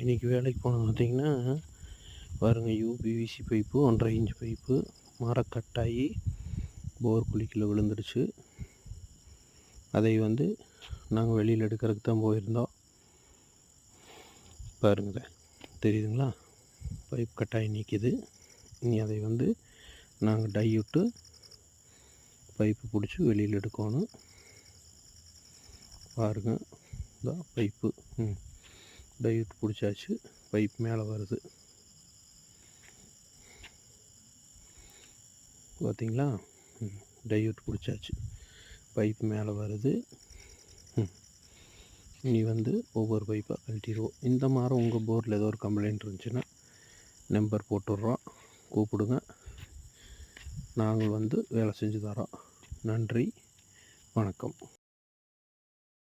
இன்றைக்கி வேலைக்கு போனது பார்த்திங்கன்னா பாருங்கள், யூபிவிசி பைப்பு 1.5 இன்ச் பைப்பு மரக்கட்டாகி போர் குழிக்குள்ளே விழுந்துடுச்சு. அதை நாங்கள் வெளியில் எடுக்கிறதுக்கு தான் போயிருந்தோம். பாருங்கள், தெரியுதுங்களா? பைப் கட்டாகி நிற்கிது. இனி அதை நாங்கள் டை விட்டு பைப்பு பிடிச்சி வெளியில் எடுக்கணும். பாருங்கள், இதான் பைப்பு. டை விட்டு பிடிச்சாச்சு. பைப் மேலே வருது பார்த்தீங்களா? டை விட்டு பிடிச்சாச்சு. பைப் மேலே வருது. இனி ஒவ்வொரு பைப்பாக கழட்டிடுவோம். இந்த மாதிரி உங்கள் போரில் ஏதோ ஒரு கம்ப்ளைண்ட் இருந்துச்சுன்னா நம்பர் போட்டுடுறோம், கூப்பிடுங்க. நாங்கள் வேலை செஞ்சு தரோம். நன்றி, வணக்கம்.